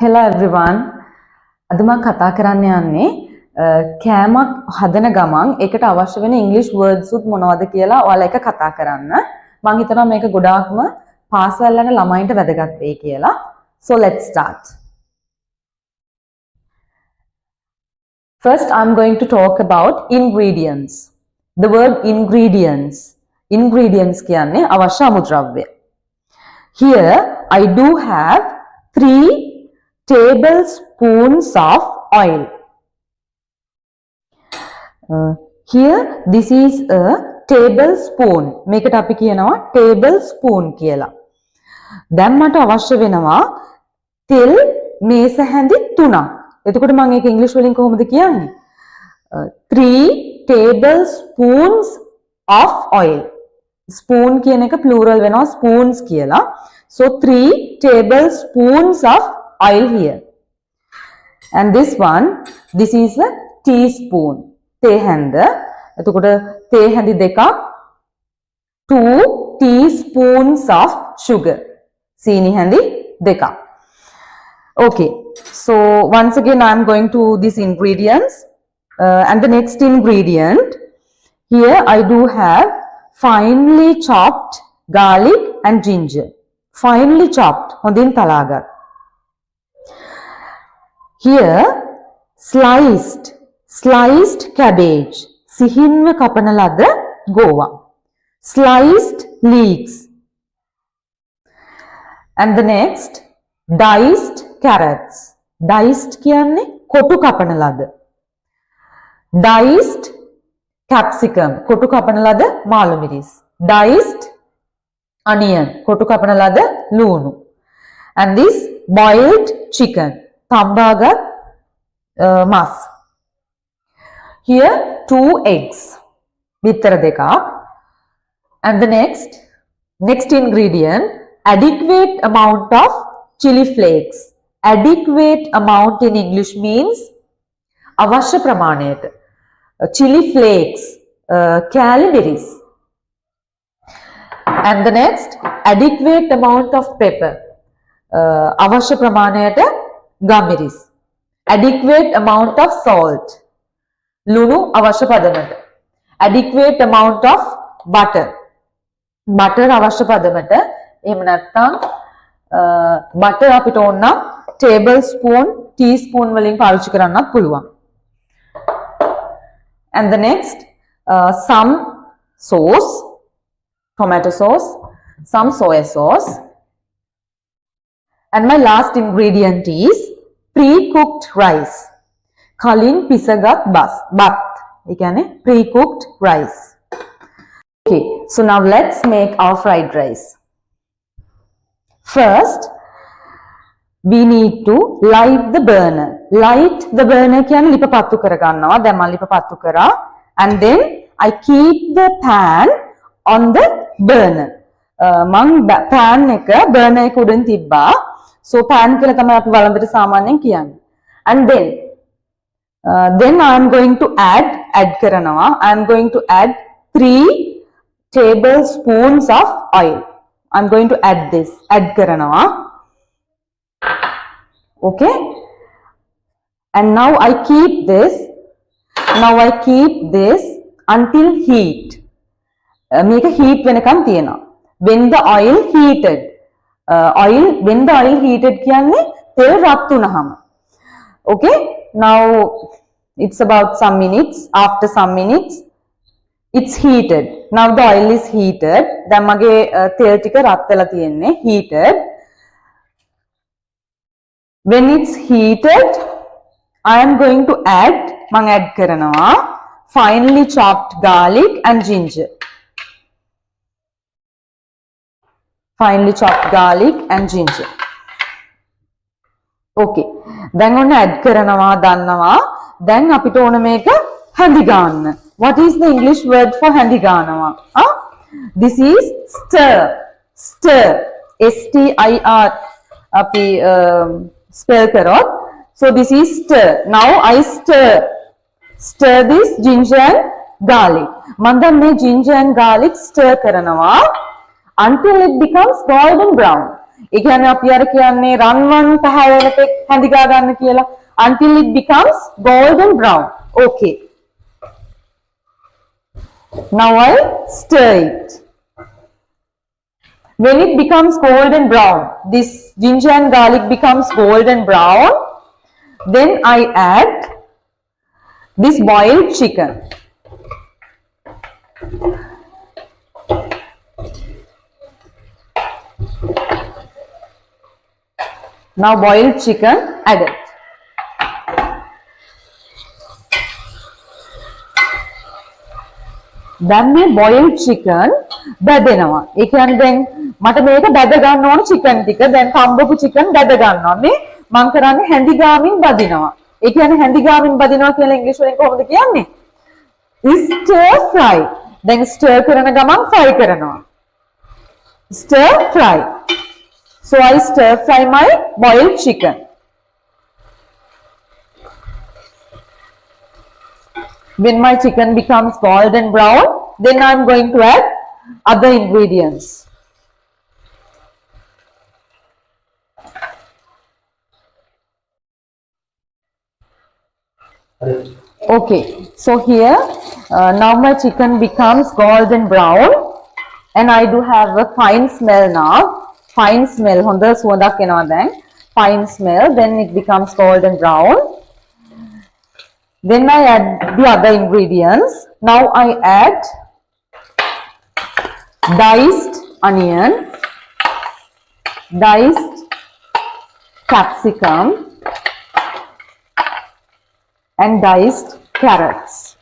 Hello everyone. අද මම කතා කරන්න යන්නේ කෑමක් හදන ගමන් ඒකට අවශ්‍ය වෙන ඉංග්‍රීසි වර්ඩ්ස් උත් මොනවද කියලා ඔයාලා එක කතා කරන්න. මම හිතනවා මේක ගොඩාක්ම පාසල් යන ළමයින්ට වැදගත් වෙයි කියලා. So let's start. First I'm going to talk about ingredients. The word ingredients. Ingredients කියන්නේ අවශ්‍ය අමුද්‍රව්‍ය. Here I do have 3 tablespoons of oil. Here this is a tablespoon. මේකට අපි කියනවා tablespoon කියලා. දැන් මට අවශ්‍ය වෙනවා තෙල් මේස හැඳි 3ක්. එතකොට මම ඒක ඉංග්‍රීසි වලින් කොහොමද කියන්නේ? 3 tablespoons of oil. Spoon කියන එක plural වෙනවා spoons කියලා. So 3 tablespoons of oil here. And this one, this is a teaspoon. තේ හැඳ. එතකොට තේ හැඳි දෙකක් 2 teaspoons of sugar. සීනි හැඳි දෙකක්. Okay. So once again I am going to these ingredients. And the next ingredient, here I do have finely chopped garlic and ginger. Finely chopped. හොඳින් තලාගත්. Here sliced cabbage. සිහින්ව කපන ලද ගෝවා. Sliced leeks. And the next, diced carrots. Diced කියන්නේ කොටු කපන ලද. Diced capsicum. කොටු කපන ලද මාළු මිරිස්. Diced onion. කොටු කපන ලද ලූණු. And this boiled chicken. තම්බාගත් මස්. Here 2 eggs. බිත්තර දෙකක්. And the next ingredient, adequate amount of chili flakes. Adequate amount in English means අවශ්‍ය ප්‍රමාණයට. Chili flakes, කෑලි මිරිස්. And the next, adequate amount of pepper. අවශ්‍ය ප්‍රමාණයට ගම්මිරිස්. Adequate amount of salt. ලුණු අවශ්‍ය පදමට. Adequate amount of butter. Butter අවශ්‍ය පදමට. එහෙම නැත්නම් butter අපිට ඕන නම් tablespoon, teaspoon වලින් පාවිච්චි කරන්නත් පුළුවන්. And the next, some sauce, tomato sauce, some soy sauce. And my last ingredient is pre-cooked rice. කලින් පිසගත් බත්. ඒ කියන්නේ pre-cooked rice. Okay, so now let's make our fried rice. First, we need to light the burner. Light the burner කියන්නේ ලිප පත්තු කර ගන්නවා. දැන් මම ලිප පත්තු කරා. And then I keep the pan on the burner. මම pan එක burner එක උඩින් තිබ්බා. So pan කියලා තමයි අපි වළඳට සාමාන්‍යයෙන් කියන්නේ. And then I am going to add කරනවා. I am going to add 3 tablespoons of oil. I am going to add කරනවා. Okay? And now I keep this until heat. මේක heat වෙනකම් තියෙනවා. When the oil heated. When the oil heated කියන්නේ තෙල් රත් වුණාම. Okay? Now it's about some minutes. After some minutes, it's heated. Now the oil is heated. දැන් මගේ තෙල් ටික රත් වෙලා තියෙන්නේ. Heated. When it's heated, I am going to add කරනවා finely chopped garlic and ginger. Finely chopped garlic and ginger. Okay. දැන් ඔන්න add කරනවා දන්නවා. දැන් අපිට ඕන මේක හැඳි ගන්න. What is the English word for හැඳි ගන්නවා? This is stir. Stir. S-T-I-R. අපි spell කරොත්. So this is stir. Now I stir. Stir this ginger and garlic. මම දැන් මේ ginger and garlic stir කරනවා until it becomes golden brown. ඒ කියන්නේ අපි අර කියන්නේ රන්වන් පැහැවෙන තෙක් හැඳිගා ගන්න කියලා. Until it becomes golden brown. Okay. Now I stir it. When it becomes golden brown, this ginger and garlic becomes golden brown, then I add this boiled chicken. Now boiled chicken added. දැන් මේ boiled chicken බැදෙනවා. ඒ කියන්නේ දැන් මට මේක බැද ගන්න ඕන chicken ටික. දැන් කම්බපු chicken බැද ගන්නවා. මේ මම කරන්නේ හැඳි ගාමින් බදිනවා. ඒ කියන්නේ හැඳි ගාමින් බදිනවා කියලා ඉංග්‍රීසි වලින් කොහොමද කියන්නේ? stir fry. දැන් stir කරන ගමන් fry කරනවා. Stir fry. So I stir fry my boiled chicken. When my chicken becomes golden brown, then I am going to add other ingredients. Okay, so here now my chicken becomes golden brown and I do have a fine smell now. Fine smell, honda suwandak enawa then. Fine smell, then it becomes golden brown. Then I add the other ingredients. Now I add diced onion, diced capsicum and diced carrots.